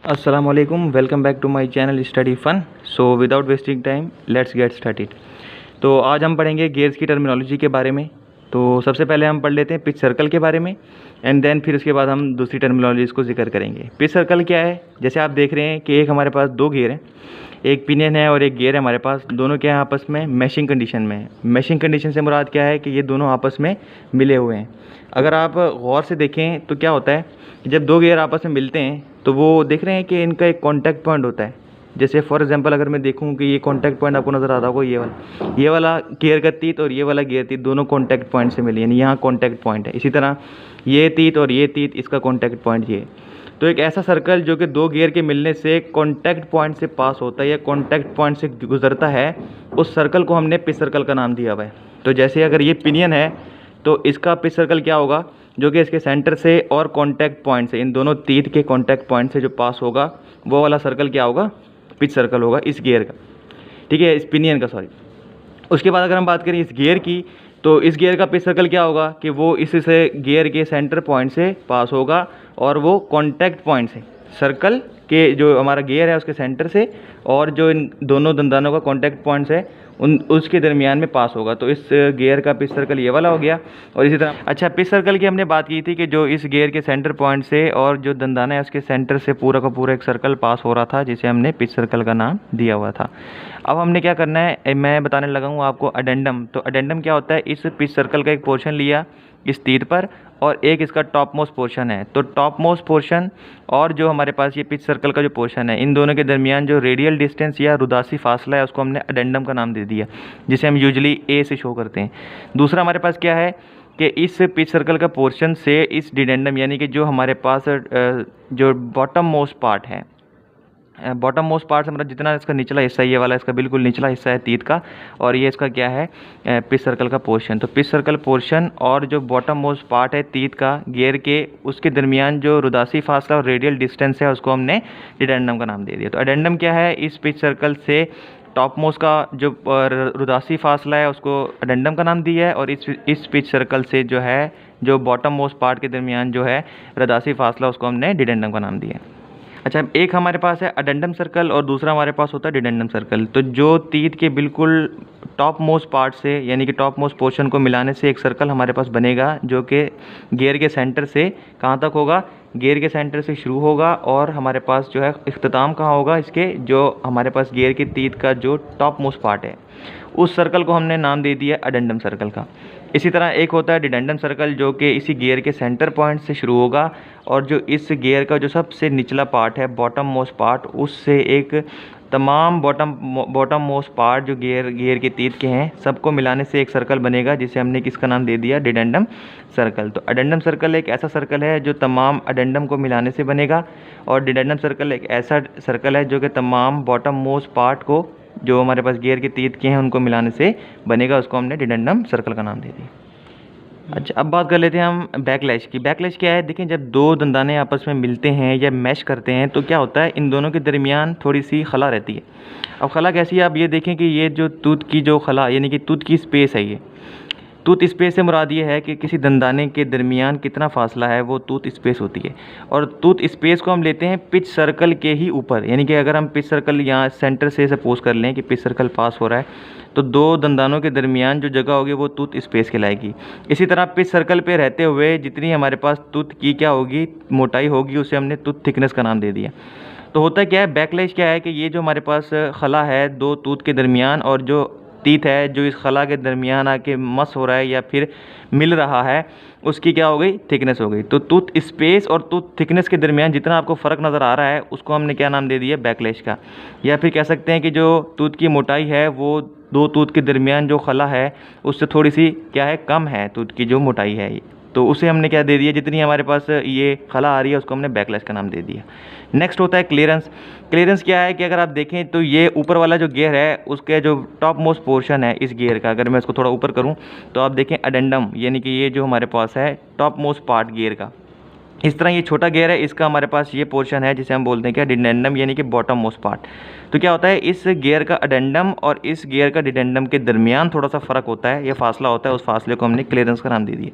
अस्सलाम वालेकुम, welcome back to my channel study fun. So without wasting time let's get started. तो आज हम पढ़ेंगे गियर्स की टर्मिनोलॉजी के बारे में। तो सबसे पहले हम पढ़ लेते हैं पिच सर्कल के बारे में एंड देन फिर उसके बाद हम दूसरी टर्मिनोलॉजीज़ को जिक्र करेंगे। पिच सर्कल क्या है? जैसे आप देख रहे हैं कि एक हमारे पास दो गियर हैं, एक पिनियन है और एक गियर है हमारे पास। दोनों क्या है? आपस में मैशिंग कंडीशन में है। मैशिंग कंडीशन से मुराद क्या है कि ये दोनों आपस में मिले हुए हैं। अगर आप गौर से देखें तो क्या होता है कि जब दो गियर आपस में मिलते हैं तो वो देख रहे हैं कि इनका एक कॉन्टैक्ट पॉइंट होता है। जैसे फॉर एग्जांपल अगर मैं देखूं कि ये कॉन्टैक्ट पॉइंट आपको नज़र आ रहा होगा, ये वाला गियर का तीत और ये वाला गियर तीत दोनों कॉन्टैक्ट पॉइंट से मिले, यानी यहाँ कॉन्टैक्ट पॉइंट है। इसी तरह ये तीत और ये तीत, इसका कॉन्टैक्ट पॉइंट ये। तो एक ऐसा सर्कल जो कि दो गियर के मिलने से कॉन्टैक्ट पॉइंट से पास होता है या कॉन्टैक्ट पॉइंट से गुजरता है, उस सर्कल को हमने पिच सर्कल का नाम दिया हुआ है। तो जैसे अगर ये पिनियन है तो इसका पिच सर्कल क्या होगा? जो कि इसके सेंटर से और कॉन्टैक्ट पॉइंट से, इन दोनों तीत के कॉन्टैक्ट पॉइंट से जो पास होगा वो वाला सर्कल क्या होगा? पिच सर्कल होगा इस गियर का। ठीक है, इस पिनियन का, सॉरी। उसके बाद अगर हम बात करें इस गियर की, तो इस गियर का पिच सर्कल क्या होगा कि वो इससे गियर के सेंटर पॉइंट से पास होगा और वो कॉन्टैक्ट पॉइंट से, सर्कल के जो हमारा गियर है उसके सेंटर से और जो इन दोनों दंदानों का कॉन्टैक्ट पॉइंट्स है उन उसके दरमियान में पास होगा। तो इस गियर का पिच सर्कल ये वाला हो गया। और इसी तरह अच्छा, पिच सर्कल की हमने बात की थी कि जो इस गियर के सेंटर पॉइंट से और जो दंदाना है उसके सेंटर से पूरा का पूरा एक सर्कल पास हो रहा था, जिसे हमने पिच सर्कल का नाम दिया हुआ था। अब हमने क्या करना है, मैं बताने लगा हूँ आपको अडेंडम। तो अडेंडम क्या होता है? इस पिच सर्कल का एक पोर्शन लिया इस तीर पर और एक इसका टॉप मोस्ट पोर्शन है। तो टॉप मोस्ट पोर्शन और जो हमारे पास ये पिच सर्कल का जो पोर्शन है, इन दोनों के दरमियान जो रेडियल डिस्टेंस या रुदासी फासला है उसको हमने अडेंडम का नाम दे दिया, जिसे हम यूजुअली ए से शो करते हैं। दूसरा हमारे पास क्या है कि इस पिच सर्कल का पोर्शन से इस डिडेंडम, यानी कि जो हमारे पास जो बॉटम मोस्ट पार्ट है, बॉटम मोस्ट पार्ट से मतलब जितना इसका निचला हिस्सा, ये वाला इसका बिल्कुल निचला हिस्सा है तीत का, और ये इसका क्या है? पिच सर्कल का पोर्शन। तो पिच सर्कल पोर्शन और जो बॉटम मोस्ट पार्ट है तीत का गियर के, उसके दरमियान जो रुदासी फासला और रेडियल डिस्टेंस है उसको हमने डिडेंडम का नाम दे दिया। तो एडेंडम क्या है? इस पिच सर्कल से टॉप मोस्ट का जो रुदासी फासला है उसको एडेंडम का नाम दिया है, और इस पिच सर्कल से जो है जो बॉटम मोस्ट पार्ट के दरमियान जो है रुदासी फासला, उसको हमने डिडेंडम का नाम दिया है। अच्छा, एक हमारे पास है अडेंडम सर्कल और दूसरा हमारे पास होता है डिडेंडम सर्कल। तो जो तीत के बिल्कुल टॉप मोस्ट पार्ट से, यानी कि टॉप मोस्ट पोर्शन को मिलाने से एक सर्कल हमारे पास बनेगा, जो कि गियर के सेंटर से कहाँ तक होगा? गियर के सेंटर से शुरू होगा और हमारे पास जो है इख्तिताम कहाँ होगा इसके? जो हमारे पास गियर की तीत का जो टॉप मोस्ट पार्ट है, उस सर्कल को हमने नाम दे दिया अडेंडम सर्कल का। इसी तरह एक होता है डिडेंडम सर्कल, जो कि इसी गियर के सेंटर पॉइंट से शुरू होगा और जो इस गियर का जो सबसे निचला पार्ट है, बॉटम मोस्ट पार्ट, उससे एक तमाम बॉटम मोस्ट पार्ट जो गियर के तीत के हैं सबको मिलाने से एक सर्कल बनेगा, जिसे हमने किसका नाम दे दिया? डिडेंडम सर्कल। तो अडेंडम सर्कल एक ऐसा सर्कल है जो तमाम अडेंडम को मिलाने से बनेगा, और डिडेंडम सर्कल एक ऐसा सर्कल है जो कि तमाम बॉटम मोस्ट पार्ट को जो हमारे पास गियर के तीत के हैं उनको मिलाने से बनेगा, उसको हमने डिडेंडम सर्कल का नाम दे दिया। अच्छा, अब बात कर लेते हैं हम बैकलैश की। बैकलैश क्या है? देखिए, जब दो दंदाने आपस में मिलते हैं या मैश करते हैं तो क्या होता है? इन दोनों के दरमियान थोड़ी सी खला रहती है। अब खला कैसी है? आप ये देखें कि ये जो टूथ की जो खला, यानी कि टूथ की स्पेस है, ये टूथ स्पेस से मुराद ये है कि किसी दंदाने के दरमियान कितना फासला है, वो टूथ स्पेस होती है। और टूथ स्पेस को हम लेते हैं पिच सर्कल के ही ऊपर, यानी कि अगर हम पिच सर्कल यहाँ सेंटर से सपोज कर लें कि पिच सर्कल पास हो रहा है, तो दो दंदानों के दरमियान जो जगह होगी वो टूथ स्पेस कहलाएगी। इसी तरह पिच सर्कल पे रहते हुए जितनी हमारे पास टूथ की क्या होगी? मोटाई होगी, उसे हमने टूथ थिकनेस का नाम दे दिया। तो होता क्या है? बैकलैश क्या है कि ये जो हमारे पास खला है दो टूथ के दरमियान, और जो तीत है जो इस खला के दरमियान आके मस हो रहा है या फिर मिल रहा है, उसकी क्या हो गई? थिकनेस हो गई। तो टूथ स्पेस और टूथ थिकनेस के दरमियान जितना आपको फ़र्क नज़र आ रहा है उसको हमने क्या नाम दे दिया? बैकलैश का। या फिर कह सकते हैं कि जो टूथ की मोटाई है वो दो टूथ के दरमियान जो खला है उससे थोड़ी सी क्या है? कम है टूथ की जो मोटाई है, तो उसे हमने क्या दे दिया? जितनी हमारे पास ये खला आ रही है उसको हमने बैकलैश का नाम दे दिया। नेक्स्ट होता है क्लियरेंस। क्लियरेंस क्या है कि अगर आप देखें तो ये ऊपर वाला जो गियर है उसके जो टॉप मोस्ट पोर्शन है इस गियर का, अगर मैं इसको थोड़ा ऊपर करूं तो आप देखें अडेंडम, यानी कि ये जो हमारे पास है टॉप मोस्ट पार्ट गियर का। इस तरह ये छोटा गियर है, इसका हमारे पास ये पोर्शन है जिसे हम बोलते हैं क्या? डिडेंडम, यानी कि बॉटम मोस्ट पार्ट। तो क्या होता है? इस गियर का अडेंडम और इस गियर का डिडेंडम के दरमियान थोड़ा सा फ़र्क होता है, ये फासला होता है, उस फासले को हमने क्लियरेंस का नाम दे दिया।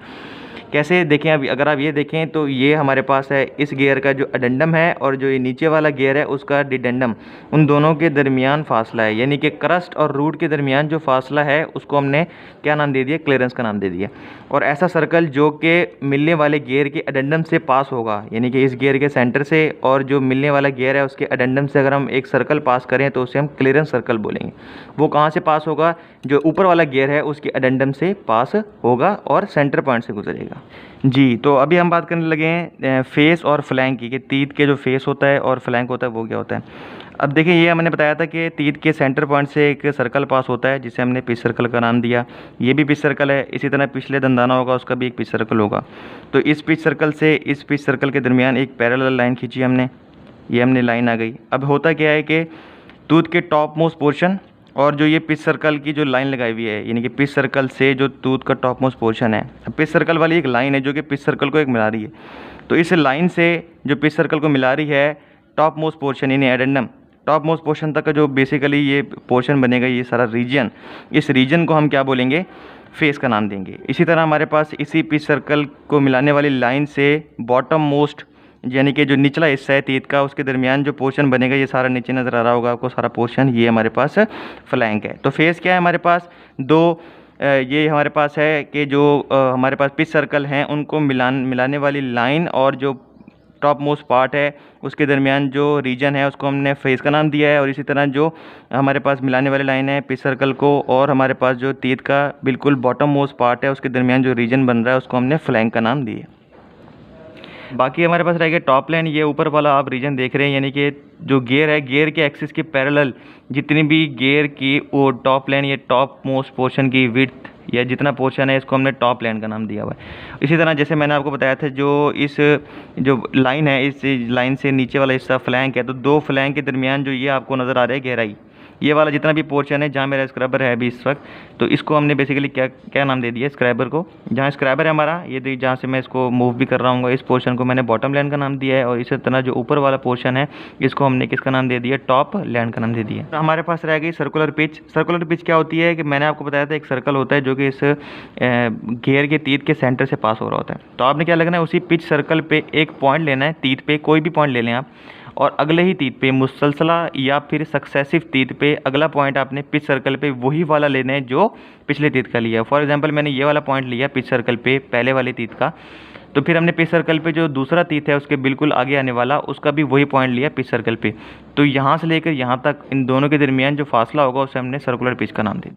कैसे देखें, अभी अगर आप ये देखें तो ये हमारे पास है इस गियर का जो अडेंडम है और जो ये नीचे वाला गियर है उसका डिडेंडम, उन दोनों के दरमियान फासला है, यानी कि क्रस्ट और रूट के दरमियान जो फासला है उसको हमने क्या नाम दे दिया, क्लियरेंस का नाम दे दिया। और ऐसा सर्कल जो कि मिलने वाले गियर के अडेंडम से पास होगा, यानी कि इस गियर के सेंटर से और जो मिलने वाला गियर है उसके अडेंडम से अगर हम एक सर्कल पास करें तो उसे हम क्लियरेंस सर्कल बोलेंगे। वो कहाँ से पास होगा, जो ऊपर वाला गियर है उसके अडेंडम से पास होगा और सेंटर पॉइंट से गुजरेगा। जी, तो अभी हम बात करने लगे हैं फेस और फ्लैंक की, कि तीत के जो फेस होता है और फ्लैंक होता है वो क्या होता है। अब देखिए, ये हमने बताया था कि तीत के सेंटर पॉइंट से एक सर्कल पास होता है जिसे हमने पिच सर्कल का नाम दिया। ये भी पिच सर्कल है, इसी तरह पिछले दंदाना होगा उसका भी एक पिच सर्कल होगा। तो इस पिच सर्कल से इस पिच सर्कल के दरमियान एक पैरेलल लाइन खींची हमने, ये हमने लाइन आ गई। अब होता क्या है कि टूथ के टॉप मोस्ट पोर्शन और जो ये पिच सर्कल की जो लाइन लगाई हुई है, यानी कि पिच सर्कल से जो टूथ का टॉप मोस्ट पोर्शन है, पिच सर्कल वाली एक लाइन है जो कि पिच सर्कल को एक मिला रही है। तो इस लाइन से जो पिच सर्कल को मिला रही है टॉप मोस्ट पोर्शन यानी एडेंडम, टॉप मोस्ट पोर्शन तक का जो बेसिकली ये पोर्शन बनेगा, ये सारा रीजन, इस रीजन को हम क्या बोलेंगे, फेस का नाम देंगे। इसी तरह हमारे पास इसी पिच सर्कल को मिलाने वाली लाइन से बॉटम मोस्ट यानी कि जो निचला हिस्सा है तीत का, उसके दरमियान जो पोर्शन बनेगा, ये सारा नीचे नज़र आ रहा होगा आपको सारा पोर्शन, ये हमारे पास फ्लैंक है। तो फेस क्या है हमारे पास, दो ये हमारे पास है कि जो हमारे पास पिच सर्कल हैं उनको मिलाने वाली लाइन और जो टॉप मोस्ट पार्ट है उसके दरमियान जो रीजन है उसको हमने फेस का नाम दिया है। और इसी तरह जो हमारे पास मिलाने वाली लाइन है पिच सर्कल को और हमारे पास जो तीत का बिल्कुल बॉटम मोस्ट पार्ट है उसके दरमियान जो रीजन बन रहा है उसको हमने फ्लैंक का नाम दिया। बाकी हमारे पास रह गया टॉप लाइन, ये ऊपर वाला आप रीजन देख रहे हैं, यानी कि जो गियर है, गियर के एक्सिस के पैरेलल जितनी भी गियर की वो टॉप लाइन, ये टॉप मोस्ट पोर्शन की विड्थ या जितना पोर्शन है इसको हमने टॉप लाइन का नाम दिया हुआ है। इसी तरह जैसे मैंने आपको बताया था जो इस जो लाइन है, इस लाइन से नीचे वाला हिस्सा फ्लैंक है, तो दो फ्लैंक के दरमियान जो ये आपको नज़र आ रहा है गहराई, ये वाला जितना भी पोर्शन है जहाँ मेरा स्क्रैबर है अभी इस वक्त, तो इसको हमने बेसिकली क्या नाम दे दिया, स्क्रैबर को। जहाँ स्क्रैबर है हमारा, ये जहाँ से मैं इसको मूव भी कर रहा हूँ, इस पोर्शन को मैंने बॉटम लाइन का नाम दिया है। और इसी तरह जो ऊपर वाला पोर्शन है इसको हमने किसका नाम दे दिया, टॉप लाइन का नाम दे दिया। तो हमारे पास रह गई सर्कुलर पिच। सर्कुलर पिच क्या होती है कि मैंने आपको बताया था एक सर्कल होता है जो कि इस घेर के तीत के सेंटर से पास हो रहा होता है। तो आपने क्या लगना है, उसी पिच सर्कल पे एक पॉइंट लेना है, तीत पे कोई भी पॉइंट ले लें आप, और अगले ही तीत पे मुसलसला या फिर सक्सेसिव तीत पे अगला पॉइंट आपने पिच सर्कल पे वही वाला लेना है जो पिछले तीत का लिया। फॉर एग्जांपल मैंने ये वाला पॉइंट लिया पिच सर्कल पे पहले वाले तीत का, तो फिर हमने पिच सर्कल पे जो दूसरा तीत है उसके बिल्कुल आगे आने वाला उसका भी वही पॉइंट लिया पिच सर्कल पे। तो यहाँ से लेकर यहाँ तक इन दोनों के दरमियान जो फासला होगा उसे हमने सर्कुलर पिच का नाम दिया।